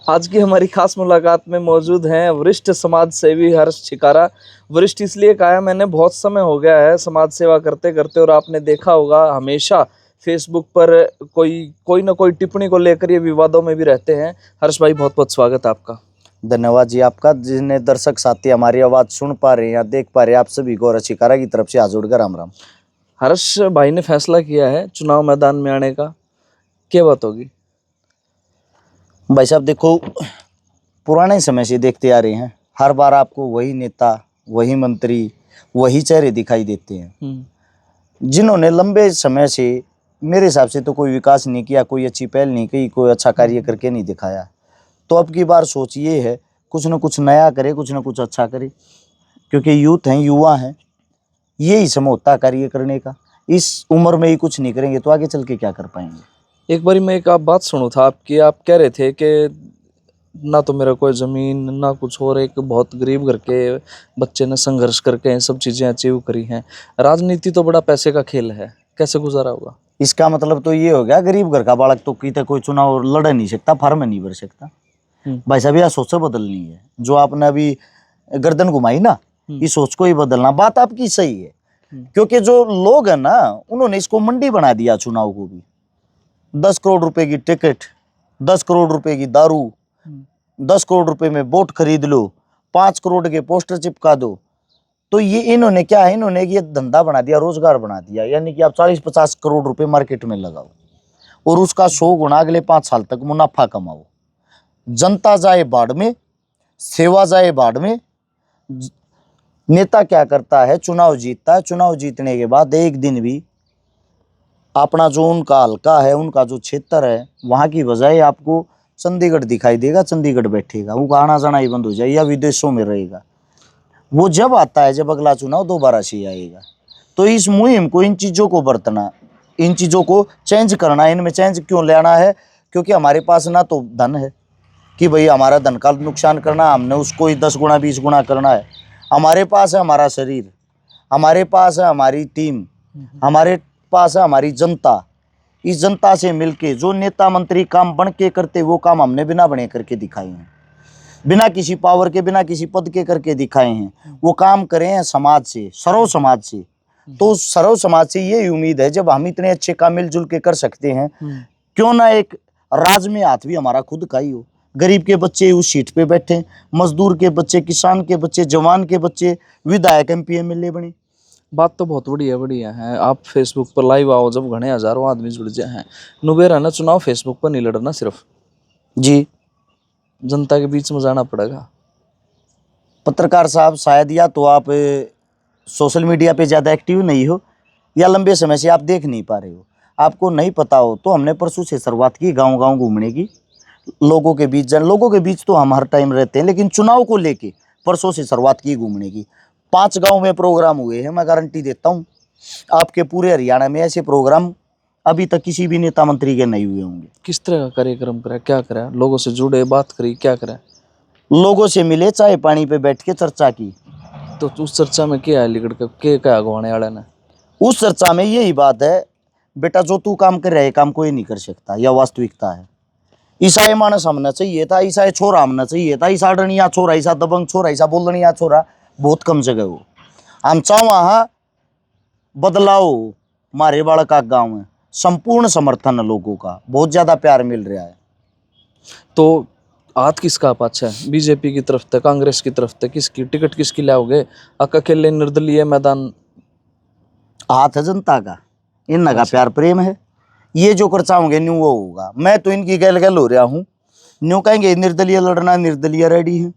आज की हमारी खास मुलाकात में मौजूद हैं वरिष्ठ समाज सेवी हर्ष छिकारा। वरिष्ठ इसलिए कहा, मैंने बहुत समय हो गया है समाज सेवा करते करते, और आपने देखा होगा हमेशा फेसबुक पर कोई ना कोई टिप्पणी को लेकर ये विवादों में भी रहते हैं। हर्ष भाई, बहुत बहुत स्वागत है आपका। धन्यवाद जी आपका। जिन्हें दर्शक साथी हमारी आवाज सुन पा रहे हैं या देख पा रहे हैं, आप सभी को हर्ष छिकारा की तरफ से हाथ जोड़कर राम राम। हर्ष भाई ने फैसला किया है चुनाव मैदान में आने का, क्या बात होगी? भाई साहब देखो, पुराने समय से देखते आ रहे हैं, हर बार आपको वही नेता, वही मंत्री, वही चेहरे दिखाई देते हैं जिन्होंने लंबे समय से मेरे हिसाब से तो कोई विकास नहीं किया, कोई अच्छी पहल नहीं की, कोई अच्छा कार्य करके नहीं दिखाया। तो अब की बार सोच ये है कुछ न कुछ नया करे, कुछ न कुछ अच्छा करे, क्योंकि यूथ हैं, युवा हैं, यही समय होता है कार्य करने का। इस उम्र में ही कुछ नहीं करेंगे तो आगे चल के क्या कर पाएंगे। एक बारी मैं एक आप बात सुनू था आपकी, आप कह रहे थे कि ना तो मेरा कोई ज़मीन ना कुछ और, एक बहुत गरीब घर के बच्चे ने संघर्ष करके ये सब चीज़ें अचीव करी हैं। राजनीति तो बड़ा पैसे का खेल है, कैसे गुजारा होगा? इसका मतलब तो ये हो गया, गरीब घर का बालक तो की कोई चुनाव लड़ नहीं सकता, फॉर्म नहीं भर सकता। भाई साहब यह सोच बदलनी है। जो आपने अभी गर्दन घुमाई ना, इस सोच को ही बदलना। बात आपकी सही है, क्योंकि जो लोग हैं ना, उन्होंने इसको मंडी बना दिया चुनाव को भी। 10 करोड़ रुपए की टिकट, 10 करोड़ रुपए की दारू, 10 करोड़ रुपए में वोट खरीद लो, 5 करोड़ के पोस्टर चिपका दो। तो ये इन्होंने क्या है, इन्होंने ये धंधा बना दिया, रोजगार बना दिया। यानी कि आप 40-50 करोड़ रुपए मार्केट में लगाओ और उसका 100 गुना अगले 5 साल तक मुनाफा कमाओ। जनता जाए बाढ़ में, सेवा जाए बाढ़ में। नेता क्या करता है, चुनाव जीतता है, चुनाव जीतने के बाद एक दिन भी अपना जो उनका हल्का है, उनका जो क्षेत्र है, वहां की बजाय आपको चंडीगढ़ दिखाई देगा, चंडीगढ़ बैठेगा, वो आना जाना ही बंद हो जाए या विदेशों में रहेगा। वो जब आता है जब अगला चुनाव दोबारा से आएगा। तो इस मुहिम को, इन चीज़ों को बरतना, इन चीज़ों को चेंज करना, इनमें चेंज क्यों लाना है? क्योंकि हमारे पास ना तो धन है कि भाई हमारा धन का नुकसान करना, हमने उसको ही 10 गुना 20 गुना करना है। हमारे पास है हमारा शरीर, हमारे पास है हमारी टीम, हमारे पास है हमारी जनता। इस जनता से मिलके जो नेता मंत्री काम बन के करते, वो काम हमने बिना बने करके दिखाए हैं, बिना किसी पावर के, बिना किसी पद के करके दिखाए हैं। वो काम करे हैं समाज से, सर्व समाज से। तो सर्व समाज से ये उम्मीद है, जब हम इतने अच्छे काम मिलजुल के कर सकते हैं, क्यों ना एक राज में हाथ भी हमारा खुद का ही हो। गरीब के बच्चे उस सीट पे बैठे, मजदूर के बच्चे, किसान के बच्चे, जवान के बच्चे विधायक MP MLA बने। बात तो बहुत बढ़िया है। आप फेसबुक पर लाइव आओ, जब घने हजारों आदमी जुड़ जाए हैं। नुबेरा ना चुनाव फेसबुक पर नहीं लड़ना, सिर्फ जी जनता के बीच में जाना पड़ेगा। पत्रकार साहब, शायद या तो आप सोशल मीडिया पे ज़्यादा एक्टिव नहीं हो, या लंबे समय से आप देख नहीं पा रहे हो। आपको नहीं पता हो तो हमने परसों से शुरुआत की गांव-गांव घूमने की, लोगों के बीच लोगों के बीच तो हम हर टाइम रहते हैं, लेकिन चुनाव को लेके परसों से शुरुआत की घूमने की। 5 गांव में प्रोग्राम हुए हैं। मैं गारंटी देता हूँ आपके पूरे हरियाणा में ऐसे प्रोग्राम अभी तक किसी भी नेता मंत्री के नहीं हुए होंगे। किस तरह का कार्यक्रम करें, क्या करें? लोगों से जुड़े, बात करी, क्या करें? लोगों से मिले, चाय पानी पे बैठ के चर्चा की। तो उस चर्चा में क्या है लिगड़ के, क्या अगवाने वाले ने? उस चर्चा में यही बात है, बेटा जो तू काम कर रहा है काम कोई नहीं कर सकता, यह वास्तविकता है। ईसाई मानस हमने चाहिए था, ईसाई छोरा हमने चाहिए था, ईसा डनिया छोरा, ईसा दबंग छोरा, ईसा बोलनिया छोरा बहुत कम जगह हो। हम चाहो वहाँ बदलाव मारे बाड़ का गाँव है। संपूर्ण समर्थन है लोगों का, बहुत ज़्यादा प्यार मिल रहा है। तो हाथ किसका पाछा है? बीजेपी की तरफ थे, कांग्रेस की तरफ थे, किसकी टिकट किसकी लाओगे? अकेले निर्दलीय मैदान? हाथ है जनता का, इन का प्यार प्रेम है। ये जो कर चाहोगे न्यू वो होगा। मैं तो इनकी गैल गैल हो रहा हूँ। न्यू कहेंगे निर्दलीय लड़ना, निर्दलीय रेडी है।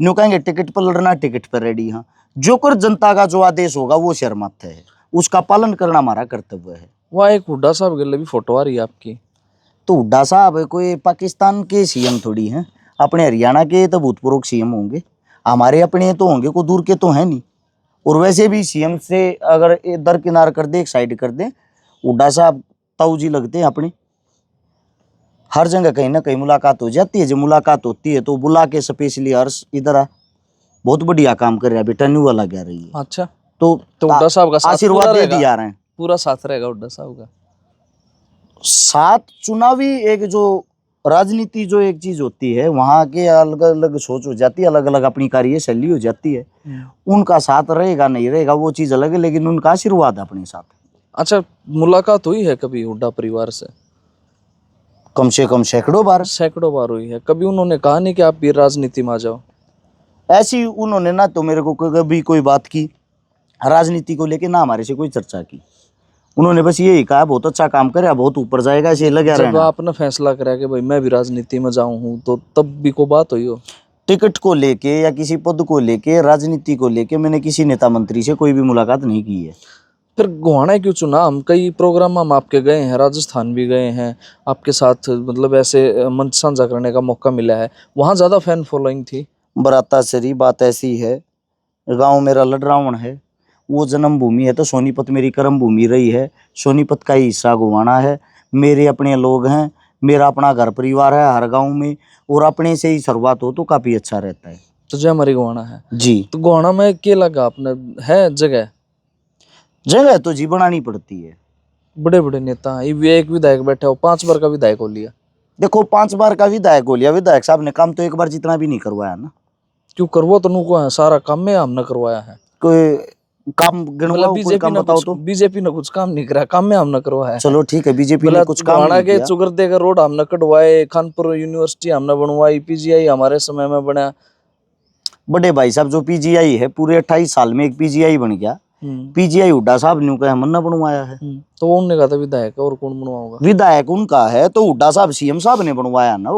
न्यू कहेंगे टिकट पर लड़ना, टिकट पर रेडी है। जो कर जनता का जो आदेश होगा वो शर्मत है, उसका पालन करना हमारा कर्तव्य है। वहाँ एक हुड्डा साहब गले भी फोटो आ रही है आपकी। तो हुड्डा साहब कोई पाकिस्तान के CM थोड़ी हैं, अपने हरियाणा के तो भूतपूर्व CM होंगे। हमारे अपने तो होंगे, को दूर के तो हैं नहीं। और वैसे भी CM से अगर दरकिनार कर दे, एक साइड कर दे, हुड्डा साहब ताऊ जी लगते हैं अपने। हर जगह कहीं ना कहीं मुलाकात हो जाती है। जब मुलाकात होती है तो बुला के स्पेशली हर्ष इधर आ, बहुत बढ़िया काम कर रहा है बेटा, न्यू वाला कह रही है। अच्छा, तो हुड्डा साहब का आशीर्वाद दे दिया रहे हैं, पूरा साथ रहेगा हुड्डा साहब का साथ। चुनावी एक जो राजनीति जो एक चीज होती है, वहाँ के अलग अलग सोच हो जाती है, अलग अलग अपनी कार्यशैली हो जाती है। उनका साथ रहेगा नहीं रहेगा वो चीज अलग है, लेकिन उनका आशीर्वाद अपने साथ। अच्छा, मुलाकात हुई है कभी हुड्डा परिवार से? कम से कम सैकड़ों बार। सैकड़ों बार हुई है। कभी उन्होंने कहा नहीं कि आप भी राजनीति में आ जाओ? ऐसी उन्होंने ना तो मेरे को कभी कोई बात की राजनीति को लेके, ना हमारे से कोई चर्चा की। उन्होंने बस यही कहा बहुत अच्छा काम करे, बहुत ऊपर जाएगा, ऐसे लगा जब रहना। आपने फैसला करा कि भाई मैं भी राजनीति में जाऊं हूं, तो तब भी को बात हुई हो? टिकट को लेके या किसी पद को लेके, राजनीति को लेके मैंने किसी नेता मंत्री से कोई भी मुलाकात नहीं की है। फिर गोहाना क्यों चुना? हम कई प्रोग्राम हम आपके गए हैं, राजस्थान भी गए हैं आपके साथ, मतलब ऐसे मंच साझा करने का मौका मिला है, वहाँ ज़्यादा फैन फॉलोइंग थी। बराता सरी बात ऐसी है, गांव मेरा लडरावण है, वो जन्म भूमि है, तो सोनीपत मेरी कर्म भूमि रही है। सोनीपत का ही हिस्सा गोवाना है, मेरे अपने लोग हैं, मेरा अपना घर परिवार है हर गांव में, और अपने से ही शुरुआत हो तो काफी अच्छा रहता है। तो जय हमारी गोहाना है जी। तो गोहाना में क्या लगा आपने? है जगह? जगह तो जी बनानी पड़ती है। बड़े बड़े नेता हैं, ये एक विधायक बैठा हो, 5 बार का विधायक हो लिया। देखो 5 बार का विधायक हो लिया, विधायक साहब ने काम तो एक बार जितना भी नहीं करवाया ना। क्यों करवा तो नुको है, सारा काम में हमने करवाया है। कोई काम गिनवाओ, कोई बीजेपी काम ने बताओ कुछ तो। बीजेपी ने कुछ काम नहीं करा, काम में हमने करवाया है। चलो ठीक है, बीजेपी ने मतलब कुछ काम गोहाना नहीं के किया। चुगरदे का रोड हमने कटवाए, खानपुर यूनिवर्सिटी हमने बनवाई, पीजीआई हमारे समय में बना। बड़े भाई साहब जो पीजीआई है, पूरे 28 साल में एक पीजीआई बन गया। पीजीआई हुड्डा साहब ने कहा मन्ना बनवाया है। तो वो उन्होंने कहा था विधायक, और कौन बनवाओगा? विधायक उनका है तो हुड्डा साहब सीएम साहब ने बनवाया ना।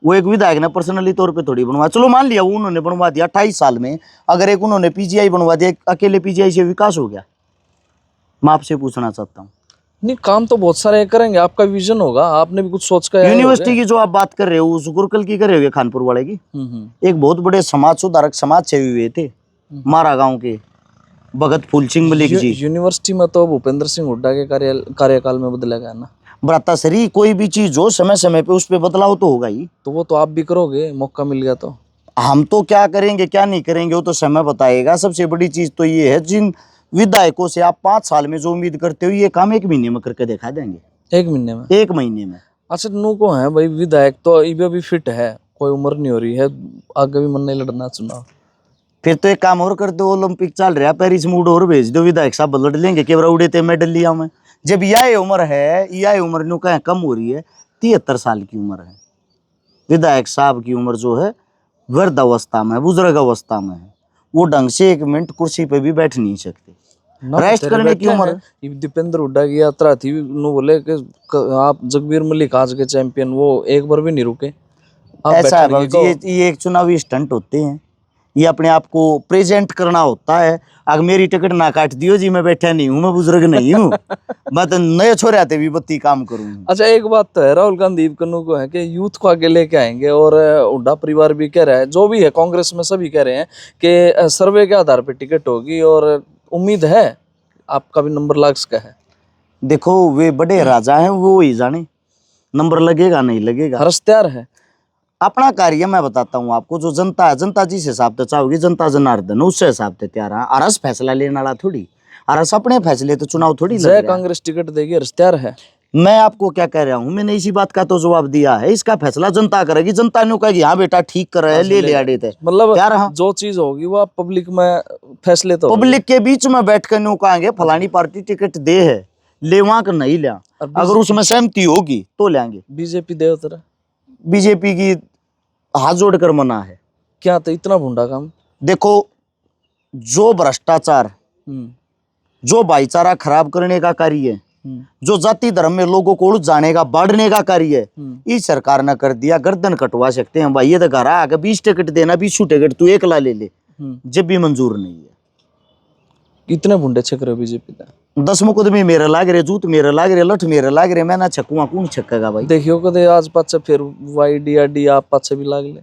वो एक विधायक ने पर्सनली तौर पे थोड़ी बनवाया। चलो मान लिया वो उन्होंने बनवा दिया 28 साल में, अगर एक उन्होंने पीजीआई बनवा दिया, अकेले पीजीआई से विकास हो गया? मैं आपसे पूछना चाहता हूँ। नहीं, काम तो बहुत सारे करेंगे, आपका विजन होगा, आपने भी कुछ सोच कर आए यूनिवर्सिटी होंगे। की जो आप बात कर रहे हो, उस गुरुकुल की कर रहे हो, खानपुर वाले की। एक बहुत बड़े समाज सुधारक, समाज सेवी हुए थे मारा गांव के, भगत फूल सिंह मलिक जी। यूनिवर्सिटी में तो भूपेंद्र सिंह हुड्डा के कार्यकाल में बदला गया ना। भ्राताश्री, कोई भी चीज हो समय समय पे उस पे बदलाव तो होगा ही। तो वो तो आप भी करोगे, मौका मिल गया तो। हम तो क्या करेंगे क्या नहीं करेंगे वो तो समय बताएगा। सबसे बड़ी चीज तो ये है, जिन विधायकों से आप 5 साल में जो उम्मीद करते हो, ये काम 1 महीने में करके दिखा देंगे। 1 महीने में? 1 महीने में। अच्छा, नु को है भाई विधायक तो ये भी फिट है, कोई उम्र नहीं हो रही है, आगे भी मन नहीं लड़ना चुनाव। फिर तो एक काम और कर दो, ओलंपिक चल रहा है, पेरिस मूड और भेज दो, विधायक साहब लड़ लेंगे, केवरा उड़े थे मेडल लिया में। जब यह उम्र है, यह उम्र नु कहीं कम हो रही है, 73 साल की उम्र है। विधायक साहब की उम्र जो है वृद्ध अवस्था में, बुजुर्ग अवस्था में है, वो ढंग से 1 मिनट कुर्सी पे भी बैठ नहीं सकते, रेस्ट करने की उम्र है। ये दीपेंद्र हुड्डा की यात्रा थी, नु बोले कि आप जगबीर मलिक आज के चैंपियन, वो एक बार भी नहीं रुके। आप ऐसा है बैठने की बाबूजी, ये एक चुनावी स्टंट होते हैं, ये अपने आप को प्रेजेंट करना होता है। अगर मेरी टिकट ना काट दियो जी, मैं बैठा नहीं हूँ, मैं बुजुर्ग नहीं हूँ, मैं तो नए छोरे आते भी बत्ती काम करूँ। अच्छा, एक बात तो है, राहुल गांधी कन्नू को है कि यूथ को आगे लेके आएंगे, और हुड्डा परिवार भी कह रहा है, जो भी है कांग्रेस में सभी कह रहे हैं कि सर्वे के आधार पर टिकट होगी, और उम्मीद है आपका भी नंबर लग सका है। देखो वे बड़े राजा हैं, वो ही जाने नंबर लगेगा नहीं लगेगा। हर्ष तैयार है? अपना कार्य मैं बताता हूँ आपको, जो जनता है, जनता जिस हिसाब से चाहोगी, जनता जनार्दन उस हिसाब से तैयार है। अरस फैसला लेने वाला थोड़ी, अरस अपने फैसले तो चुनाव थोड़ी लड़ जय रहा है। कांग्रेस टिकट देगी, हर्ष तैयार है? मैं आपको क्या कह रहा हूँ, मैंने इसी बात का तो जवाब दिया है, इसका फैसला जनता करेगी। जनता ने कहेगी हाँ बेटा ठीक कर रहे हैं, ले आड़े थे, मतलब यार हाँ। जो चीज होगी वो आप पब्लिक में फैसले तो पब्लिक के बीच में बैठ कर न्यू कहेंगे फलानी पार्टी टिकट दे है, ले वहां कर नहीं लिया, अगर उसमें सहमति होगी तो लेंगे। बीजेपी दे उतर, बीजेपी की हाथ जोड़कर मना है। क्या तो इतना भूंडा काम? देखो, जो भ्रष्टाचार, जो भाईचारा खराब करने का कार्य है, जो जाति धर्म में लोगों को उलझाने का, बांटने का कार्य है, इस सरकार ने कर दिया। गर्दन कटवा सकते हैं भाई, ये तो घर आके 20 टिकट देना, 20 टिकट तू एकला ले ले, जब भी मंजूर नहीं है। कितने भूंडे छक रहे हो बीजेपी का? 10 मुकदमे मेरे लाग रहे, जूत मेरे लाग रहे, लठ मेरे लाग रहे, मैं ना छकुआ कौन छक्केगा भाई। देखियो कदे आज पाछे फिर वाईडीआरडी आप पाछे भी लाग ले,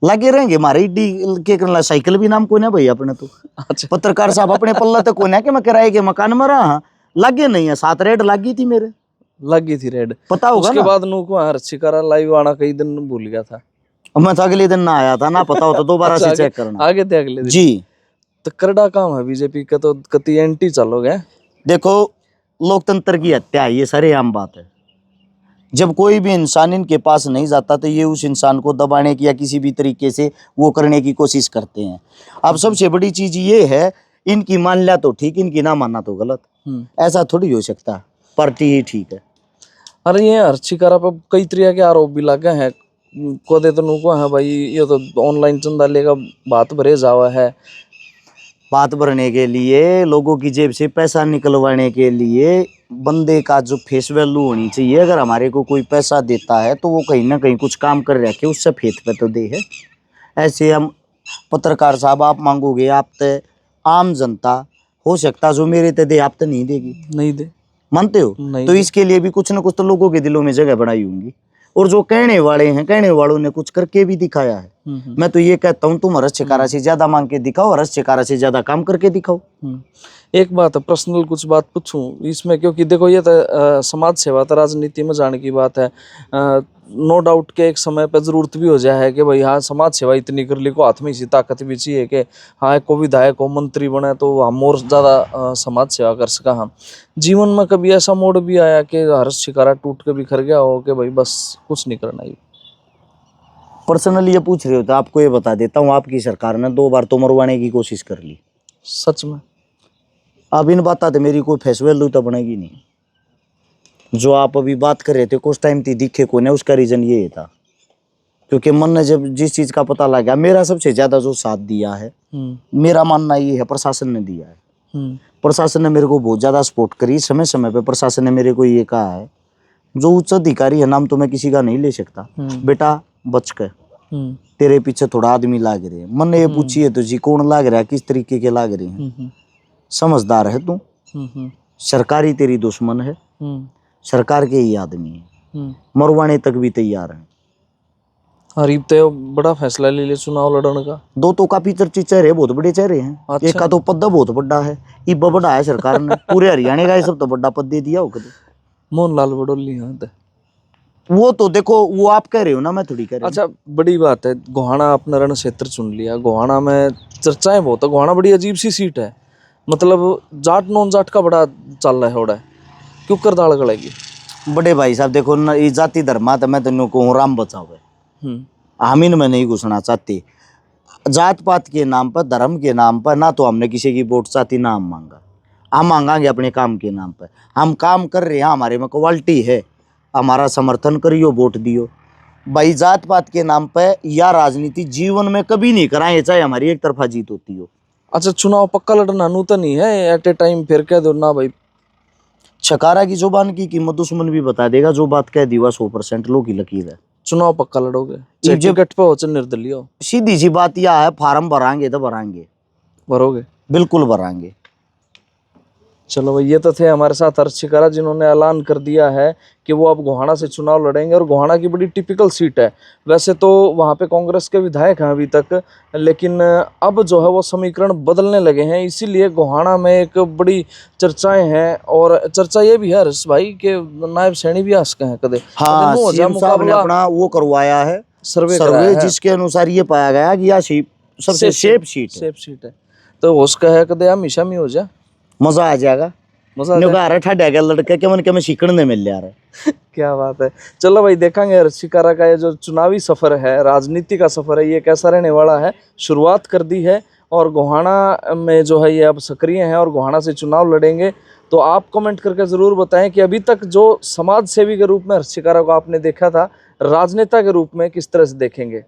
लगे रहेंगे मारे डी के करना। साइकिल भी नाम कोने भाई अपने तो। अच्छा, पत्रकार साहब अपने पल्ला तो कोने के मैं किराए के मकान में रहा, लगे नहीं है, 7 रेड लगी थी मेरे, लगी थी रेड, पता होगा उसके ना। बाद नु को हर्षी करा लाइव आना कई दिन भूल गया था। मैं तो अगले दिन ना आया था ना, पता हो तो दोबारा अच्छा, से चेक करना। आगे थे अगले दिन जी। तो करड़ा काम है बीजेपी का, तो कति एंटी चलोगे? देखो, लोकतंत्र की हत्या है, ये सारे आम बात है। जब कोई भी इंसान इनके पास नहीं जाता तो ये उस इंसान को दबाने की या किसी भी तरीके से वो करने की कोशिश करते हैं। अब सबसे बड़ी चीज ये है, इनकी मान लिया तो ठीक, इनकी ना मानना तो गलत। ऐसा थोड़ी हो सकता, पार्टी ही ठीक है। अरे ये हर्ष शिकारा पर कई तरह के आरोप भी लगे हैं। को दे तो नुको है भाई, ये तो ऑनलाइन चंदा लेगा बात भरे जावा है। बात भरने के लिए, लोगों की जेब से पैसा निकलवाने के लिए बंदे का जो फेस वैल्यू होनी चाहिए, अगर हमारे को कोई पैसा देता है तो वो कहीं ना कहीं कुछ काम कर रखे उससे फेथ पे तो दे है। ऐसे हम पत्रकार साहब आप मांगोगे, आप तो आम जनता हो सकता जो मेरे ते दे, आप तो नहीं देगी, नहीं दे, मानते हो? नहीं तो दे। इसके लिए भी कुछ ना कुछ तो लोगों के दिलों में जगह बनाई होंगी, और जो कहने वाले हैं, कहने वालों ने कुछ करके भी दिखाया है। मैं तो ये कहता हूँ, तुम हर्ष शिकारा से ज्यादा मांग के दिखाओ, हर्ष शिकारा से ज्यादा काम करके दिखाओ। एक बात है, पर्सनल कुछ बात पूछूं इसमें, क्योंकि देखो ये तो समाज सेवा तो राजनीति में जाने की बात है। नो डाउट के एक समय पे जरूरत भी हो जाए है कि भाई हाँ समाज सेवा इतनी कर ली, को हाथ में इसी ताकत भी चाहिए कि हाँ को विधायक को मंत्री बने तो हम और ज्यादा समाज सेवा कर सका। हम जीवन में कभी ऐसा मोड़ भी आया कि हर्ष शिकारा टूट के बिखर गया हो कि भाई बस कुछ नहीं करना ही? पर्सनली ये पूछ रहे हो तो आपको ये बता देता हूँ, आपकी सरकार ने 2 बार तो मरवाने की कोशिश कर ली। सच में? अब इन बात तो मेरी कोई फेस वैल्यू तो बनेगी नहीं। जो आप अभी बात कर रहे थे कुछ टाइम थी दिखे को ने, उसका रीजन ये था क्योंकि मन ने जब जिस चीज का पता लगा, मेरा सबसे ज्यादा जो साथ दिया है, मेरा मानना ये है प्रशासन ने दिया है। प्रशासन ने मेरे को बहुत ज्यादा सपोर्ट करी। समय समय पे प्रशासन ने मेरे को ये कहा है, जो उच्च अधिकारी है, नाम तो मैं किसी का नहीं ले सकता, बेटा बच के, तेरे पीछे थोड़ा आदमी लाग रहे हैं। मन ने ये पूछी है तो जी कौन लाग रहा है, किस तरीके के लाग रहे हैं, समझदार है तू, सरकारी तेरी दुश्मन है, सरकार के ही आदमी है, मरवाने तक भी तैयार है। हरीब तो बड़ा फैसला ले लिया चुनाव लड़ने का। 2 तो काफी चर्चित चेहरे, बहुत बड़े चेहरे हैं। अच्छा। एक का तो पद बहुत बड़ा है, ये बड़ा है सरकार ने पूरे हरियाणा का ये सब तो बड़ा पद दे दिया हो कभी। मोहनलाल बडोली। हाँ वो तो देखो, वो आप कह रहे हो ना, मैं थोड़ी कह रही हूँ। अच्छा, बड़ी बात है, गोहाना अपना रण क्षेत्र चुन लिया। गोहाना में चर्चाएं बहुत है, गोहाना बड़ी अजीब सी सीट है, मतलब जाट नॉन जाट का बड़ा चल रहा है होड़ा है, क्यों कर दाल गड़ेगी? बड़े भाई साहब देखो ना, ये जाति धर्म तो मैं तेनों कहूँ राम बचाओ है, हम इनमें नहीं घुसना चाहते। जात पात के नाम पर, धर्म के नाम पर ना तो हमने किसी की वोट चाहती, ना हम मांगा। हम मांगांगे अपने काम के नाम पर। हम काम कर रहे हैं, हमारे में क्वालिटी है, हमारा समर्थन करियो, वोट दियो। भाई जात पात के नाम पर या राजनीति जीवन में कभी नहीं कराएं, चाहे हमारी एक तरफा जीत होती हो। अच्छा, चुनाव पक्का लड़ना नूतन ही है, एट ए टाइम फिर कह दो ना भाई? छकारा की जुबान की कीमत दुश्मन भी बता देगा, जो बात कह दी वह 100% लो की लकीर है। चुनाव पक्का लड़ोगे, चाहे टिकट पे हो चाहे निर्दलीय हो? सीधी सी बात यह है, फार्म भरांगे तो भरांगे, भरोगे? बिल्कुल भरांगे। चलो भाई, ये तो थे हमारे साथ हर्ष शिकारा, जिन्होंने ऐलान कर दिया है कि वो अब गोहाना से चुनाव लड़ेंगे। और गोहाना की बड़ी टिपिकल सीट है, वैसे तो वहाँ पे कांग्रेस के विधायक हैं अभी तक, लेकिन अब जो है वो समीकरण बदलने लगे हैं, इसीलिए गोहाना में एक बड़ी चर्चाएं हैं। और चर्चा ये भी है हर्ष भाई कि नायब सैनी भी आ सके हैं कदे। हाँ, सीएम साहब ने अपना वो करवाया है सर्वे, जिसके अनुसार ये पाया गया कि यह सबसे सेफ सीट है। तो हो सका है कदे हमेशा में हो जाए, मजा आ जाएगा। लड़के के मन के में सीखने मिल जा रहा है। क्या बात है। चलो भाई, देखेंगे हर्ष शिकारा का ये जो चुनावी सफर है, राजनीति का सफर है, ये कैसा रहने वाला है। शुरुआत कर दी है और गोहाना में जो है ये अब सक्रिय हैं और गोहाना से चुनाव लड़ेंगे। तो आप कमेंट करके ज़रूर बताएं कि अभी तक जो समाज सेवी के रूप में हर्ष शिकारा को आपने देखा था, राजनेता के रूप में किस तरह से देखेंगे।